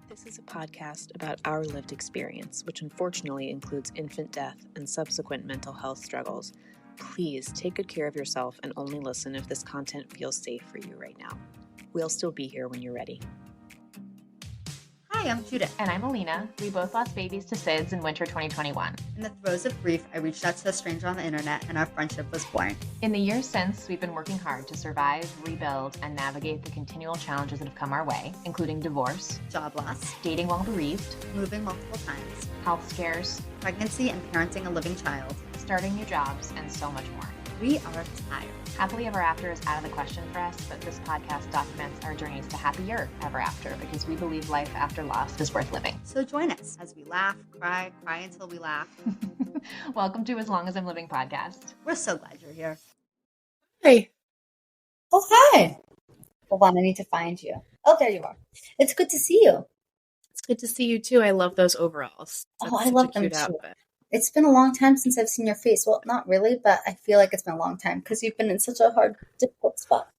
This is a podcast about our lived experience, which unfortunately includes infant death and subsequent mental health struggles. Please take good care of yourself and only listen if this content feels safe for you right now. We'll still be here when you're ready. Hi, I'm Judith. And I'm Alina. We both lost babies to SIDS in winter 2021. In the throes of grief, I reached out to a stranger on the internet and our friendship was born. In the years since, we've been working hard to survive, rebuild, and navigate the continual challenges that have come our way, including divorce, Job loss, dating while bereaved, moving multiple times, health scares, pregnancy and parenting a living child, starting new jobs, and so much more. We are tired. Happily ever after is out of the question for us, but this podcast documents our journeys to happier ever after because we believe life after loss is worth living. So join us as we laugh, cry until we laugh. Welcome to As Long as I'm Living podcast. We're so glad you're here. Hi. Oh, hi. Hold on, I need to find you. Oh, there you are. It's good to see you. It's good to see you too. I love those overalls. That's I love them too. Outfit. It's been a long time since I've seen your face. Well, not really, but I feel like it's been a long time because you've been in such a hard, difficult spot.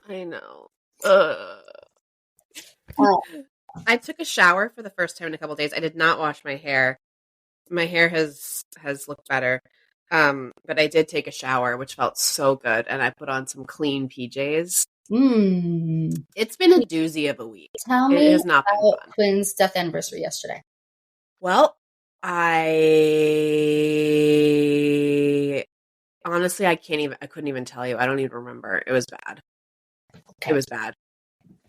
I know. I took a shower for the first time in a couple of days. I did not wash my hair. My hair has looked better. But I did take a shower, which felt so good, and I put on some clean PJs. It's been a doozy of a week. Tell me about Quinn's death anniversary yesterday. Well, honestly, I couldn't even tell you. I don't even remember. It was bad. Okay. It was bad.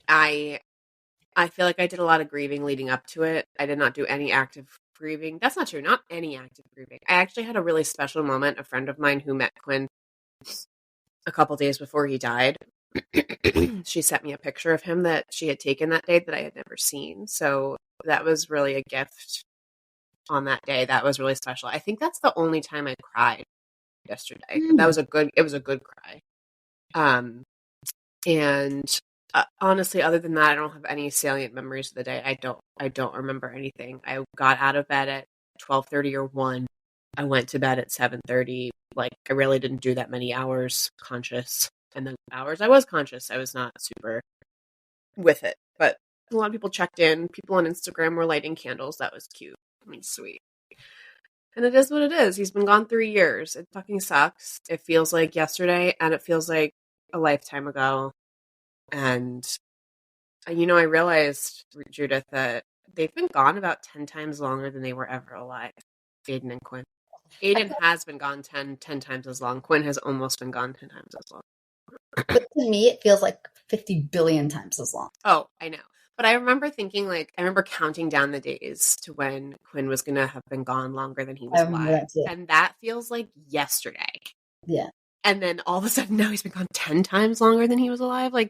I feel like I did a lot of grieving leading up to it. I did not do any active grieving. That's not true. Not any active grieving. I actually had a really special moment. A friend of mine who met Quinn a couple days before he died, she sent me a picture of him that she had taken that day that I had never seen. So that was really a gift on that day. That was really special. I think that's the only time I cried yesterday. It was a good cry. And honestly, other than that, I don't have any salient memories of the day. I don't remember anything. I got out of bed at 12:30 or 1. I went to bed at 7:30. Like, I really didn't do that many hours conscious. And the hours I was conscious, I was not super with it. But a lot of people checked in. People on Instagram were lighting candles. That was cute. I mean, sweet. And it is what it is. He's been gone 3 years. It fucking sucks. It feels like yesterday, and it feels like a lifetime ago. And, I realized, Judith, that they've been gone about 10 times longer than they were ever alive, Aiden and Quinn. Aiden has been gone 10 times as long. Quinn has almost been gone 10 times as long. But to me, it feels like 50 billion times as long. Oh, I know. But I remember thinking, I remember counting down the days to when Quinn was going to have been gone longer than he was alive. And that feels like yesterday. Yeah. And then all of a sudden now he's been gone 10 times longer than he was alive. I'm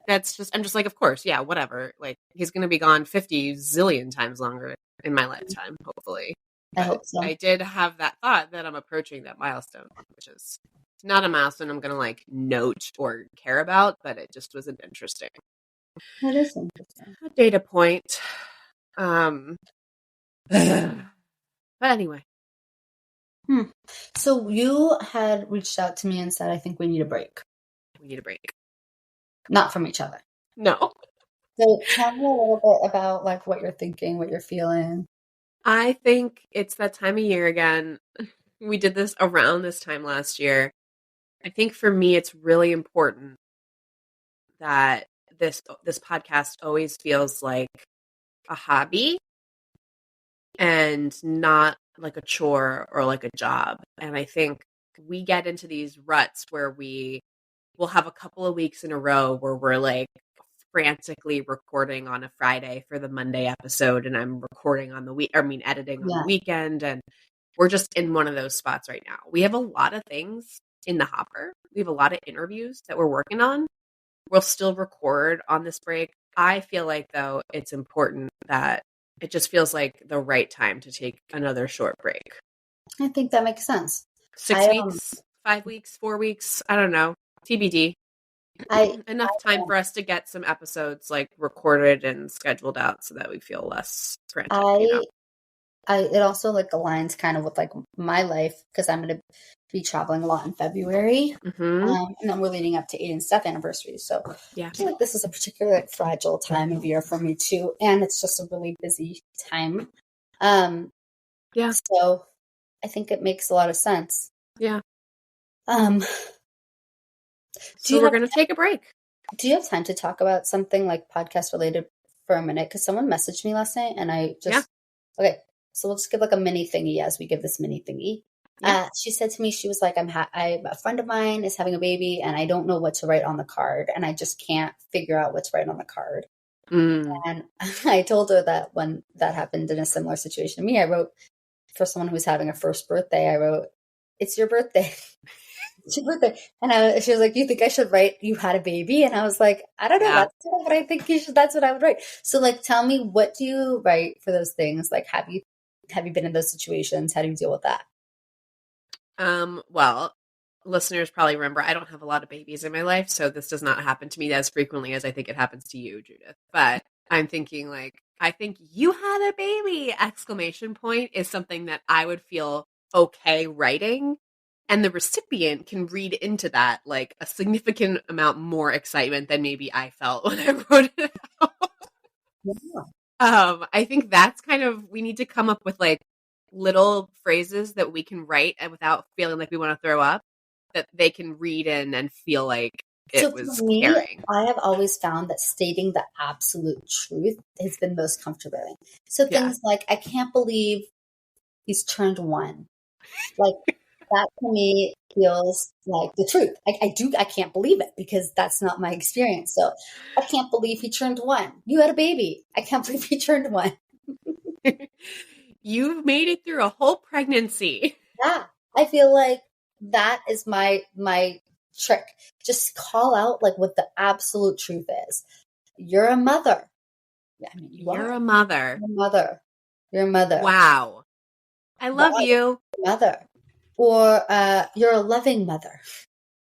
just like, of course, yeah, whatever. Like, he's going to be gone 50 zillion times longer in my lifetime, hopefully. I hope so. I did have that thought that I'm approaching that milestone, which is not a milestone I'm going to note or care about, but it just was interesting. That is interesting. A data point. But anyway. So you had reached out to me and said, I think we need a break. We need a break. Not from each other. No. So tell me a little bit about what you're thinking, what you're feeling. I think it's that time of year again. We did this around this time last year. I think for me, it's really important that this podcast always feels like a hobby and not like a chore or like a job. And I think we get into these ruts where we will have a couple of weeks in a row where we're frantically recording on a Friday for the Monday episode, and I'm recording on the editing on the weekend, and we're just in one of those spots right now. We have a lot of things in the hopper. We have a lot of interviews that we're working on. We'll still record on this break. I feel like, though, it's important that it just feels like the right time to take another short break. I think that makes sense. 6 weeks, 5 weeks, 4 weeks, I don't know. TBD. Enough time for us to get some episodes recorded and scheduled out so that we feel less frantic. It also aligns kind of with my life because I'm going to be traveling a lot in February. Mm-hmm. And then we're leading up to Aiden's death anniversary. So Yeah. I feel like this is a particularly like, fragile time of year for me too. And it's just a really busy time. Yeah. So I think it makes a lot of sense. Yeah. Do So you we're have going to take a break. Do you have time to talk about something like podcast related for a minute? Because someone messaged me last night and I just, okay, so we'll just give like a mini thingy as we give this mini thingy. Yeah. She said to me, she was like, a friend of mine is having a baby and I don't know what to write on the card. And I just can't figure out what to write on the card. And I told her that when that happened in a similar situation to me, I wrote for someone who was having a first birthday, I wrote, "It's your birthday." It's your birthday. And she was like, "You think I should write you had a baby?" And I was like, "I don't know. Yeah. That's what I think you should. That's what I would write." So like, tell me, what do you write for those things? Like, have you been in those situations? How do you deal with that? Well, listeners probably remember I don't have a lot of babies in my life, so this does not happen to me as frequently as I think it happens to you, Judith. But I'm thinking like, I think you had a baby! ! Is something that I would feel okay writing. And the recipient can read into that like a significant amount more excitement than maybe I felt when I wrote it out. Yeah. I think that's kind of, we need to come up with like little phrases that we can write and without feeling like we want to throw up, that they can read in and feel like it was for me, caring. I have always found that stating the absolute truth has been most comfortable. So things like, "I can't believe he's turned 1." Like, that to me feels like the truth. I can't believe it because that's not my experience. So I can't believe he turned 1. You had a baby. I can't believe he turned 1. You've made it through a whole pregnancy. Yeah. I feel like that is my trick. Just call out like what the absolute truth is. You're a mother. I mean, You're a mother. You're a mother. You're a mother. Wow. I love you. Mother. Or you're a loving mother.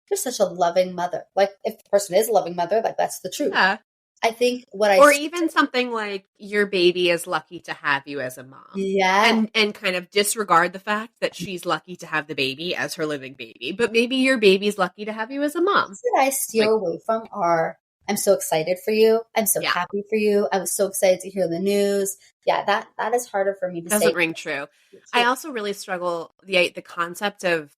You're such a loving mother. Like, if the person is a loving mother, like, that's the truth. Yeah. I think or even something like, your baby is lucky to have you as a mom. Yeah. And kind of disregard the fact that she's lucky to have the baby as her living baby. But maybe your baby's lucky to have you as a mom. Things that I steer away from are, I'm so excited for you. I'm so happy for you. I was so excited to hear the news. Yeah, that is harder for me to say. Doesn't ring true. I also really struggle the concept of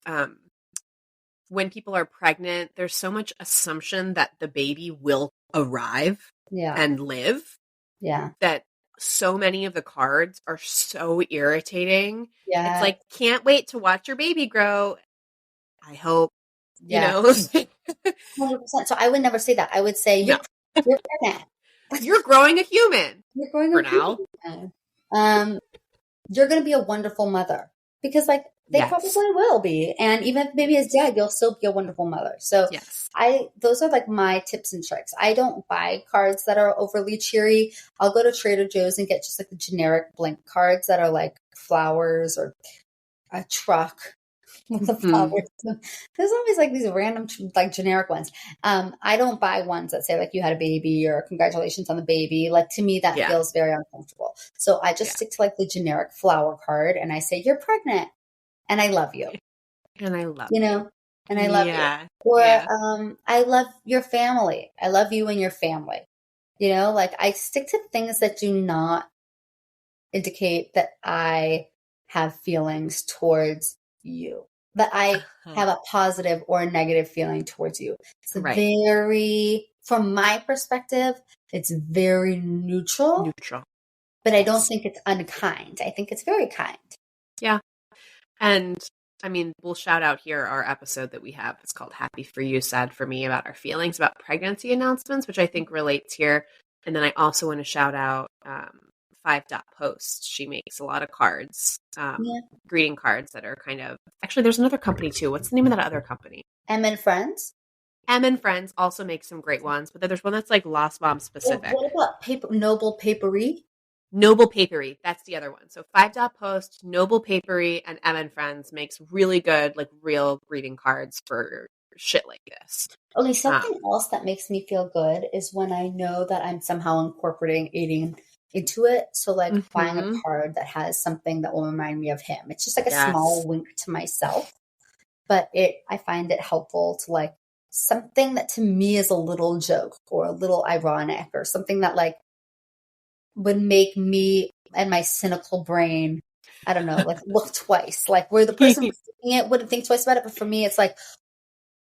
when people are pregnant, there's so much assumption that the baby will arrive and live. Yeah. That so many of the cards are so irritating. Yeah. It's like, can't wait to watch your baby grow. I hope, you know. 100%. So I would never say that. I would say, you're pregnant. You're growing a human. You're growing for a human. You're going to be a wonderful mother. Because, like, they probably will be. And even if the baby is dead, you'll still be a wonderful mother. So those are like my tips and tricks. I don't buy cards that are overly cheery. I'll go to Trader Joe's and get just like the generic blank cards that are like flowers or a truck with the flowers. There's always like these random like generic ones. I don't buy ones that say like you had a baby or congratulations on the baby. Like, to me, that feels very uncomfortable. So I just stick to like the generic flower card and I say, you're pregnant. And I love you. And I love you. Know? And I love you. Or I love your family. I love you and your family. You know, like, I stick to things that do not indicate that I have feelings towards you. That I have a positive or a negative feeling towards you. It's very, from my perspective, it's very neutral. But I don't think it's unkind. I think it's very kind. Yeah. And I mean, we'll shout out here our episode that we have. It's called Happy for You, Sad for Me, about our feelings about pregnancy announcements, which I think relates here. And then I also want to shout out 5.Post. She makes a lot of cards, greeting cards that are kind of, actually there's another company too. What's the name of that other company? M & Friends. M & Friends also makes some great ones, but then there's one that's like Lost Mom specific. What about Noble Papery? Noble Papery, that's the other one. So 5.Post, Noble Papery, and M & Friends makes really good, like, real greeting cards for shit like this. Okay, something else that makes me feel good is when I know that I'm somehow incorporating Aiden into it. So, like, buying a card that has something that will remind me of him. It's just like a small wink to myself. but I find it helpful to like something that to me is a little joke or a little ironic or something that like would make me and my cynical brain, I don't know, like look twice, like where the person receiving it wouldn't think twice about it. But for me, it's like,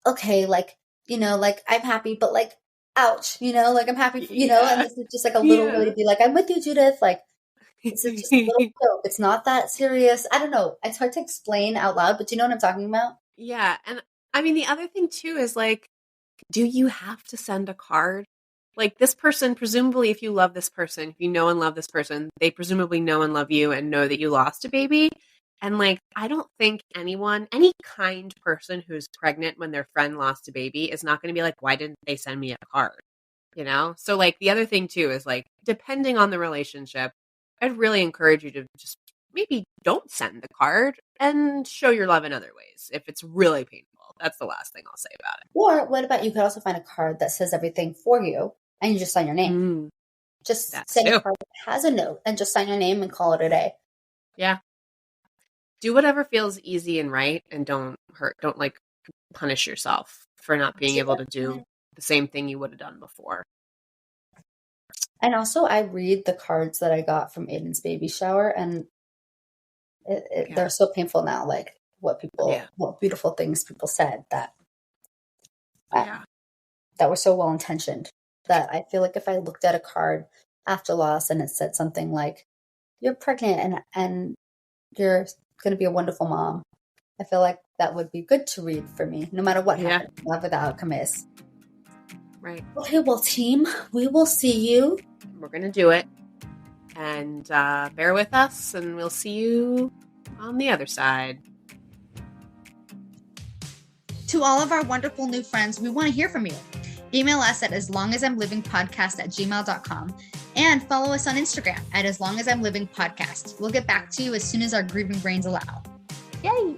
okay, like, you know, like I'm happy, but like, ouch, you know, like I'm happy, you know, and this is just like a little way to be like, I'm with you, Judith. Like, it's just a little joke. It's not that serious. I don't know. It's hard to explain out loud, but do you know what I'm talking about? Yeah. And I mean, the other thing too is like, do you have to send a card? Like this person, presumably if you love this person, if you know and love this person, they presumably know and love you and know that you lost a baby. And like, I don't think anyone, any kind person who's pregnant when their friend lost a baby is not going to be like, why didn't they send me a card? You know? So like the other thing too is like, depending on the relationship, I'd really encourage you to just maybe don't send the card and show your love in other ways if it's really painful. That's the last thing I'll say about it. Or what about you could also find a card that says everything for you and you just sign your name. Just send a card that has a note and just sign your name and call it a day. Yeah. Do whatever feels easy and right and don't like punish yourself for not being able to do the same thing you would have done before. And also I read the cards that I got from Aiden's baby shower and they're so painful now. Like what beautiful things people said that were so well intentioned that I feel like if I looked at a card after loss and it said something like, you're pregnant and you're going to be a wonderful mom, I feel like that would be good to read for me, no matter what happens, whatever the outcome is. Right. Okay, well, team, we will see you. We're going to do it. And bear with us, and we'll see you on the other side. To all of our wonderful new friends, we want to hear from you. Email us at aslongasimlivingpodcast@gmail.com and follow us on Instagram at aslongasimlivingpodcast. We'll get back to you as soon as our grieving brains allow. Yay!